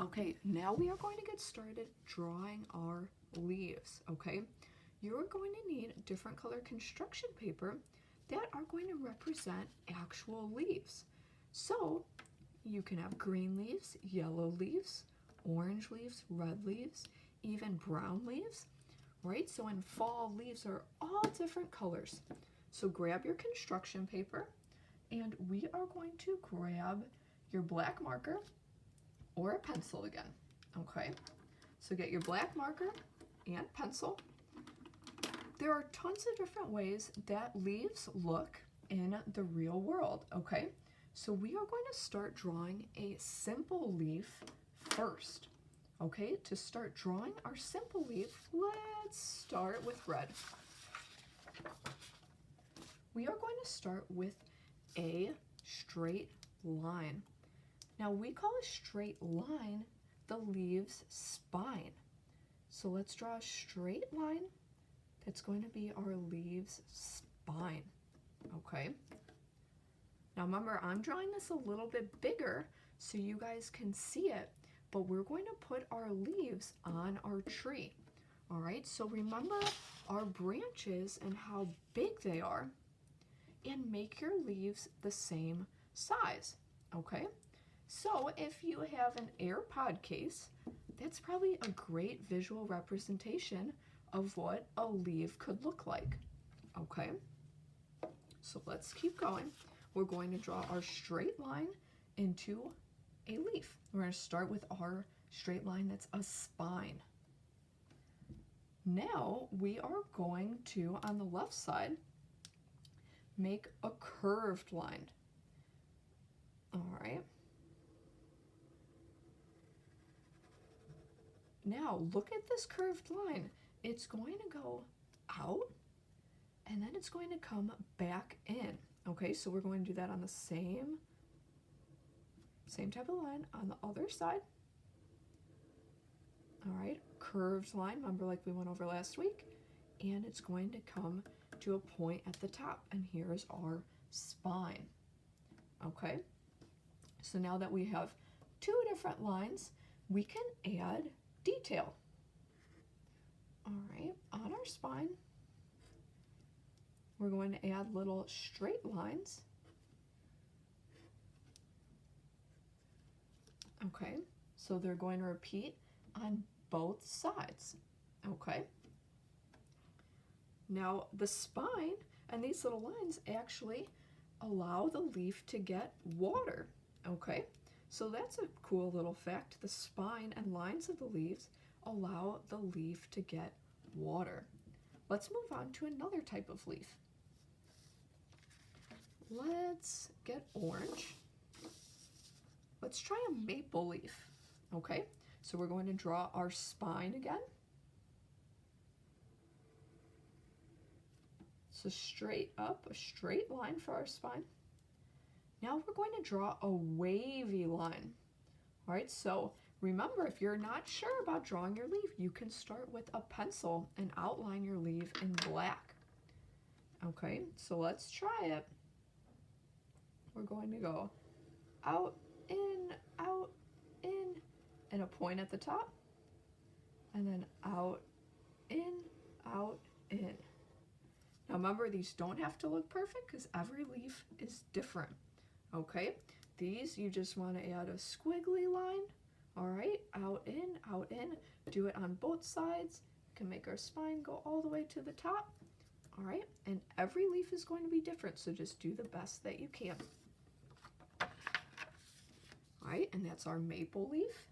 Okay, now we are going to get started drawing our leaves, okay? You're going to need different color construction paper that are going to represent actual leaves. So you can have green leaves, yellow leaves, orange leaves, red leaves, even brown leaves, right? So in fall, leaves are all different colors. So grab your construction paper, and we are going to grab your black marker or a pencil again, okay? So get your black marker and pencil. There are tons of different ways that leaves look in the real world, okay? So we are going to start drawing a simple leaf first, okay? To start drawing our simple leaf, let's start with red. We are going to start with a straight line. Now we call a straight line the leaf's spine. So let's draw a straight line that's going to be our leaf's spine, okay? Now remember, I'm drawing this a little bit bigger so you guys can see it, but we're going to put our leaves on our tree, all right? So remember our branches and how big they are, and make your leaves the same size, okay? So if you have an AirPod case, that's probably a great visual representation of what a leaf could look like, okay? So let's keep going. We're going to draw our straight line into a leaf. We're going to start with our straight line that's a spine. Now we are going to, on the left side, make a curved line. All right. Now look at this curved line. It's going to go out and then it's going to come back in. Okay, so we're going to do that on the same type of line on the other side. All right, curved line, remember like we went over last week, and it's going to come to a point at the top, and here's our spine. Okay, so now that we have two different lines, we can add detail. All right, on our spine, we're going to add little straight lines. Okay, so they're going to repeat on both sides. Okay. Now the spine and these little lines actually allow the leaf to get water. Okay, so that's a cool little fact. The spine and lines of the leaves allow the leaf to get water. Let's move on to another type of leaf. Let's get orange. Let's try a maple leaf. Okay, so we're going to draw our spine again. So straight up, a straight line for our spine. Now we're going to draw a wavy line. All right, so remember, if you're not sure about drawing your leaf, you can start with a pencil and outline your leaf in black. Okay, so let's try it. We're going to go out, in, and a point at the top, and then out, in. Now remember, these don't have to look perfect because every leaf is different, okay? These, you just want to add a squiggly line, all right? Out, in, do it on both sides. We can make our spine go all the way to the top, all right? And every leaf is going to be different, so just do the best that you can. All right, and that's our maple leaf.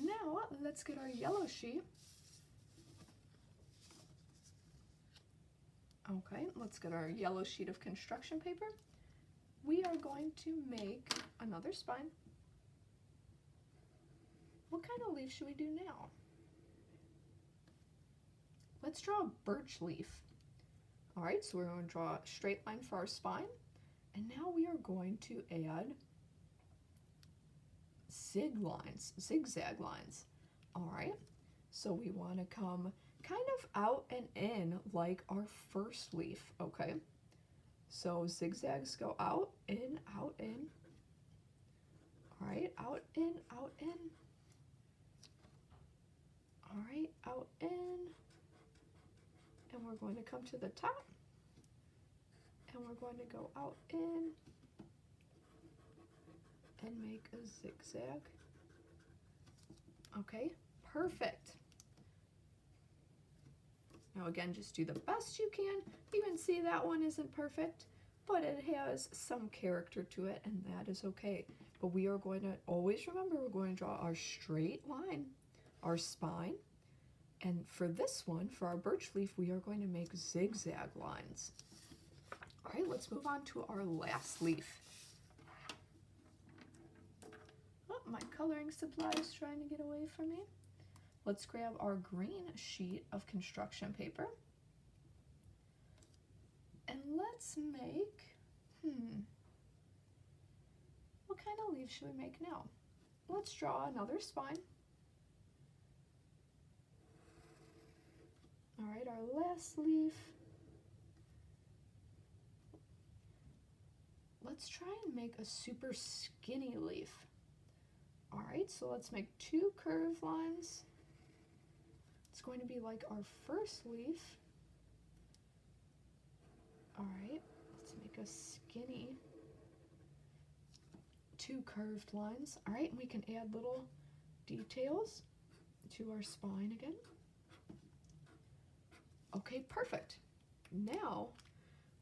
Now, let's get our yellow sheet. Okay, let's get our yellow sheet of construction paper. We are going to make another spine. What kind of leaf should we do now? Let's draw a birch leaf. All right, so we're going to draw a straight line for our spine. And now we are going to add zigzag lines. All right, so we want to come kind of out and in like our first leaf, okay? So zigzags go out, in, all right, out, in, out, in. All right, out, in. And we're going to come to the top. And we're going to go out, in. And make a zigzag. Okay, perfect. Now again, just do the best you can. You can see that one isn't perfect, but it has some character to it, and that is okay. But we are going to always remember, we're going to draw our straight line, our spine, and for this one, for our birch leaf, we are going to make zigzag lines. All right, let's move on to our last leaf. Oh, my coloring supply is trying to get away from me. Let's grab our green sheet of construction paper. And let's make, what kind of leaf should we make now? Let's draw another spine. All right, our last leaf. Let's try and make a super skinny leaf. All right, so let's make 2 curved lines. It's going to be like our first leaf. All right, let's make a skinny 2 curved lines. All right, and we can add little details to our spine again. Okay, perfect. Now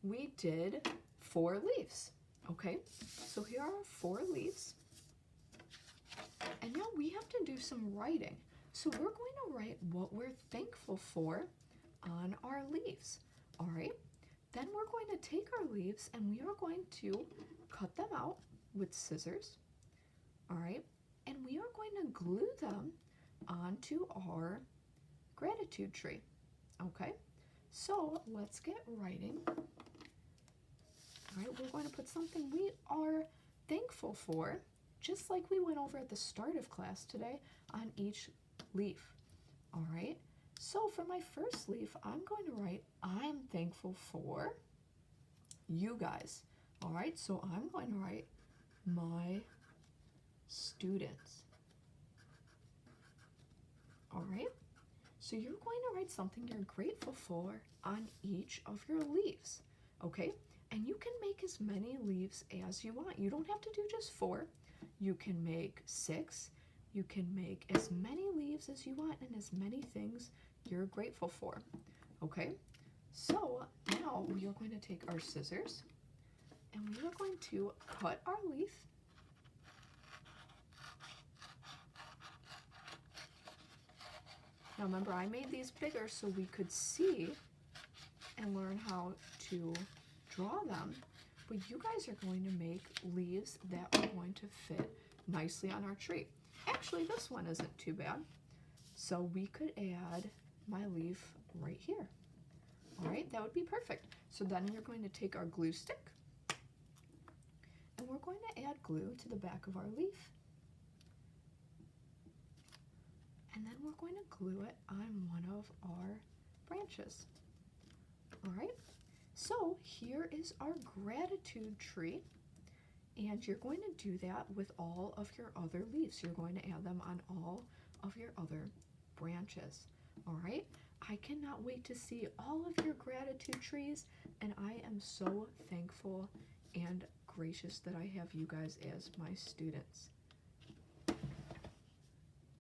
we did 4 leaves. Okay, so here are 4 leaves. And now we have to do some writing. So we're going to write what we're thankful for on our leaves. All right, then we're going to take our leaves and we are going to cut them out with scissors. All right, and we are going to glue them onto our gratitude tree. Okay, so let's get writing. All right, we're going to put something we are thankful for, just like we went over at the start of class today, on each leaf. All right, so for my first leaf, I'm going to write, I'm thankful for you guys. All right, so I'm going to write my students. All right, so you're going to write something you're grateful for on each of your leaves. Okay, and you can make as many leaves as you want. You don't have to do just 4. You can make 6. You can make as many leaves as you want and as many things you're grateful for. Okay, so now we are going to take our scissors and we are going to cut our leaf. Now remember, I made these bigger so we could see and learn how to draw them, but you guys are going to make leaves that are going to fit nicely on our tree. Actually, this one isn't too bad, so we could add my leaf right here. All right, that would be perfect. So then you're going to take our glue stick and we're going to add glue to the back of our leaf. And then we're going to glue it on one of our branches. All right, so here is our gratitude tree, and you're going to do that with all of your other leaves. You're going to add them on all of your other branches. All right, I cannot wait to see all of your gratitude trees, and I am so thankful and gracious that I have you guys as my students.